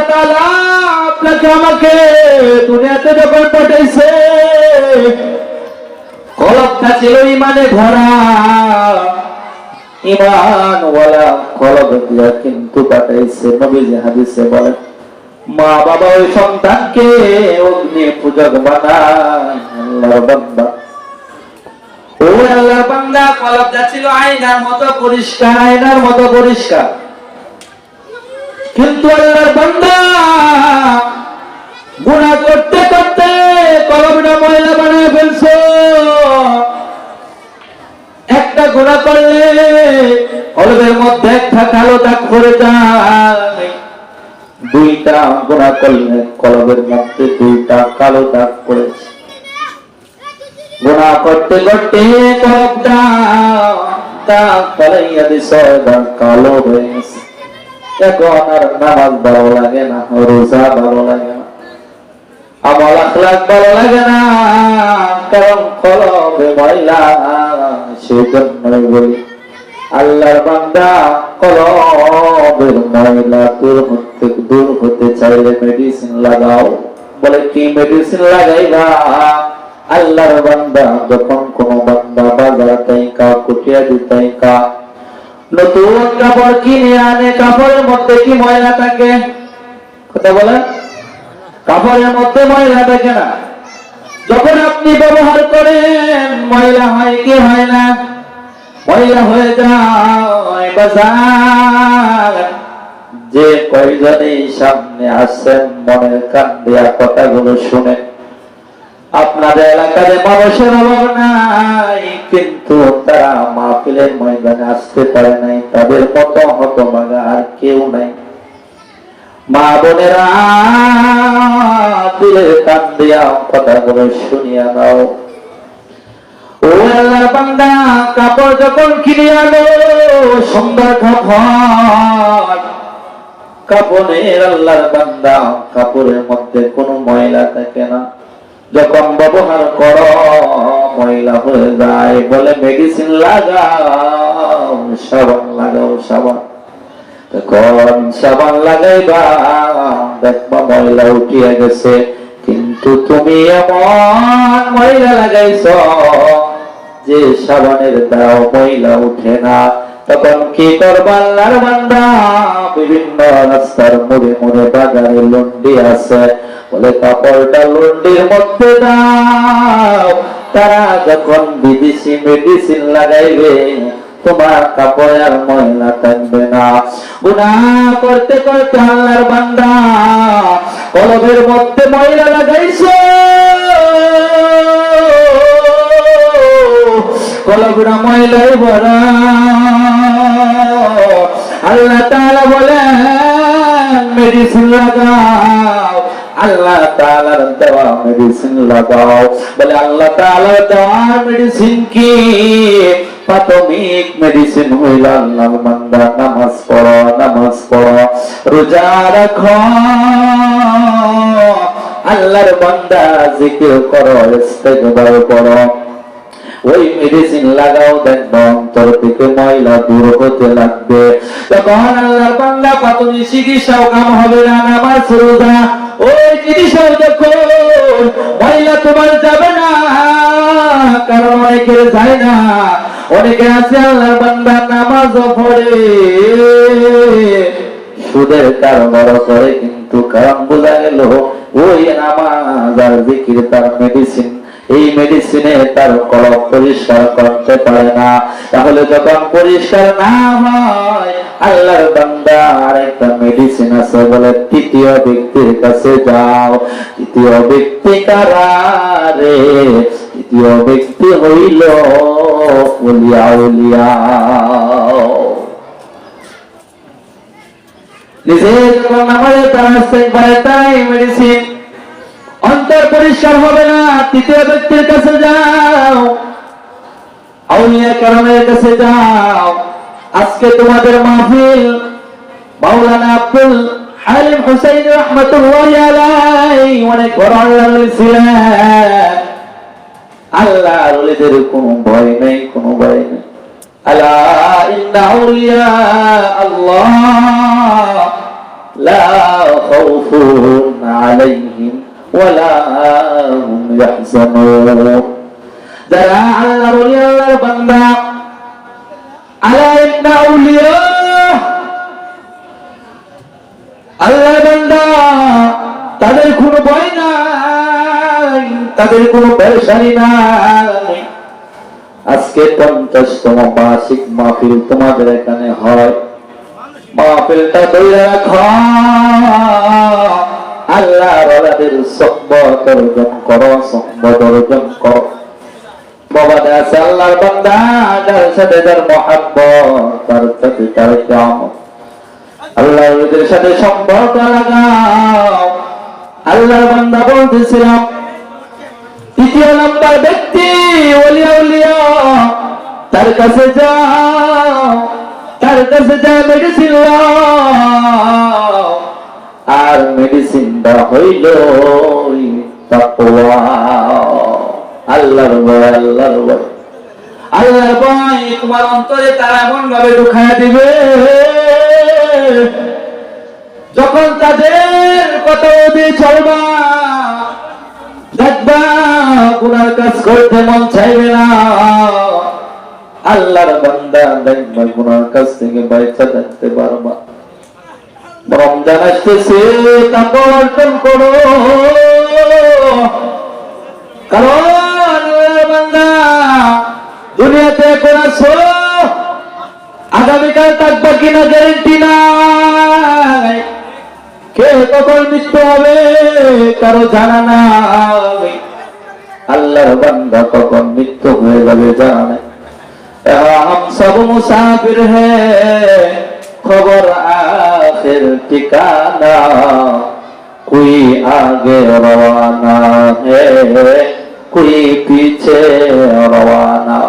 তাআলা আপনাকে আমাকে দুনিয়াতে যখন পাঠাইছে, কলবটা ছিল ইমানে ভরা, ইমান ওয়ালা কলব দিয়া কিন্তু পাঠাইছে। নবীজি হাদিসে বলেন, মা বাবা ওই সন্তানকে অগ্নি পূজক বানায়। আল্লাহর বান্দা, ও আল্লাহর বান্দা, কলবটা ছিল আয়নার মতো পরিষ্কার, আয়নার মতো পরিষ্কার। কিন্তু আল্লাহর বান্দা গুনাহ করতে করতে কলবটা ময়লা বানায় ফেলছো। একটা গুনাহ করলে কলবের মধ্যে একটা কালো দাগ পড়ে যায়, দুইটা গুনাহ করলে কলবের মধ্যে দুইটা কালো দাগ পড়েছে। গুনাহ করতে করতে কলবটা দাগ পড়াইয়া দিছে, দাগ কালো হয়ে গেছে। এখন আর নামাজ ভালো লাগে না, রোজা ভালো লাগে না, আমল আখলাক ভালো লাগে না, কারণ কলবে ময়লা। সেজন্যই বলি, আল্লাহর বান্দা, কলবের ময়লা দূর হতে চাইলে মেডিসিন লাগাও। বলে কি মেডিসিন লাগাইবা? আল্লাহর বান্দা, যখন কোন বান্দা বাজার তাইকা কুটিয়া দিতাইকা নতুন কাপড় কিনে আনে, কাপড়ের মধ্যে কি ময়লা থাকে? কথা বলেন, কাপড়ের মধ্যে ময়লা থাকে না? যখন আপনি ব্যবহার করেন ময়লা হয় কি হয় না? ময়লা হয়ে যায়। বাজার যে কয়জনই সামনে আসেন, মনের কান দেয়া কথাগুলো শুনে, আপনাদের এলাকায় মানুষের অভাব নাই, কিন্তু তারা মাহফিলের ময়দানে আসতে পারে নাই। তাদের মতো হতভাগা আর কেউ নাই। মা বোনেরা, দিলের কান দিয়া কথাগুলো শুনিয়া নাও। ও আল্লাহর বান্দা, কাপড় যখন কিনে আনো, সুন্দর কাপড়ের আল্লাহর বান্দা, কাপড়ের মধ্যে কোনো ময়লা থাকে না। যখন ব্যবহার করো ময়লা হয়ে যায়, বলে মেডিসিন লাগাও, সাবান লাগাও, সাবান। তখন সাবান লাগাইবা, দেখবা ময়লা উঠিয়া গেছে। কিন্তু তুমি এমন ময়লা লাগাইছ যে সাবানের দ্বারাও ময়লা উঠে না। তখন কি করবা আল্লাহর বান্দা? বিভিন্ন রাস্তার মোড়ে মোড়ে বাজারে লন্ডি আছে, বলে কাপড়টা লন্ডির মধ্যে দাও। তারা যখন বিদেশি মেডিসিন লাগাইবে, তোমার কাপড় আর ময়লা থাকবে না। গুনাহ করতে করতে আল্লাহর বান্দা কলবের মধ্যে ময়লা লাগাইছে, কলবটা ময়লাই ভরা। আল্লাহ তাআলা বলেন মেডিসিন লাগাও। আল্লাহ তাআলার দেওয়া মেডিসিন লাগাও। বলে আল্লাহ তাআলার দেওয়া মেডিসিন কি? প্রাথমিক মেডিসিন হইল আল্লাহর বান্দা নামাজ পড়ো, নামাজ পড়ো, রোজা রাখো, আল্লাহর বান্দা জিকির করো, ইস্তেগফার করো। ওই মেডিসিন লাগাও, দেখবো অন্তর থেকে ময়লা দূর হতে লাগবে। তখন আল্লাহর বান্দা প্রাথমিক চিকিৎসাও কাম হবে না, নামাজ রোজা ওই চিকিৎসাও দেখো ময়লা তোমার যাবে না। কারণ অনেকের যায় না, অনেকে আছে আল্লাহর বান্দা নামাজও পড়ে, সুদের কারবার করে, কিন্তু কারণ বোঝা গেল ওই নামাজ আর জিকির তার মেডিসিন। এই মেডিসিনে তার কলব পরিষ্কার করতে পারে না। তাহলে যখন পরিষ্কার না হয়, আল্লাহর বান্দা আরেকটা মেডিসিন আছে, বলে তৃতীয় ব্যক্তির কাছে যাও। তৃতীয় ব্যক্তি কারা রে? তৃতীয় ব্যক্তি হইল ওলিয়া। ওলিয়া নিজে যখন নামাজে তারাই মেডিসিন, অন্তর পরিষ্কার হবে না। তৃতীয় ব্যক্তির কাছে যাও, আউলিয়া কেরামের কাছে যাও। আজকে তোমাদের মাহফিল মাওলানা আব্দুল হালিম হুসাইন রাহমাতুল্লাহি আলাইহি অনেক বড় আল্লাহর ছিলেন। আল্লাহর ওলিদের কোনো ভয় নেই, কোনো ভয় নেই। আলা ইন্না আউলিয়া আল্লাহ লা খাউফুন আলাইহিম ওয়ালা হুম ইয়াহজানুন। যারা আল্লাহর ওলি, আল্লাহর বান্দা, আলা ইন্না আউলিয়া, আল্লাহর বান্দা, তাদের কোনো ভয় নাই, তাদের কোনো পেরেশানি নাই। আজকে 50তম বার্ষিক মাহফিল তোমাদের এখানে হয়, মাহফিলটা ধরে রাখো, আল্লাহর ওয়ালাদের সুহবত অর্জন করো, সুহবত অর্জন করো। বাবা দাস আল্লাহর বান্দা, যার সাথে যার মহব্বত, তার সাথে তার কিয়ামত, আল্লাহর ওলিদের সাথে সম্পর্ক লাগাও। আল্লাহর বান্দা বলতেছিলাম, তৃতীয় নাম্বার ব্যক্তি ওলি আউলিয়া, তার কাছে যাও, তার কাছে যা মেডিসিন লাও, আর মেডিসিনটা হইল তাকওয়া। আল্লাহর ভয়, আল্লাহর ভয়, আল্লাহর ভয় তোমার অন্তরে তারা এমন ভাবে ঢুকায়া দিবে, যখন তাদের কথা দিয়ে চলবা, দেখবা গুনার কাজ করতে মন চাইবে না। আল্লাহর বান্দা দেখবা গুনার কাজ থেকে বাইচা থাকতে পারবা। রমজান আসতেছে, তাকওয়া অর্জন করো, কারণ আল্লাহর বান্দা দুনিয়াতে এখন আছো, আগামীকাল থাকবা কিনা গ্যারেন্টি নাই। কে কখন মৃত্যু হবে কারো জানা নাই। আল্লাহর বান্দা কখন মৃত্যু হয়ে যাবে জানা নাই। हम सब मुसाफिर हैं, खबर आखिर ठिकाना, कोई आगे रवाना है, कोई पीछे रवाना।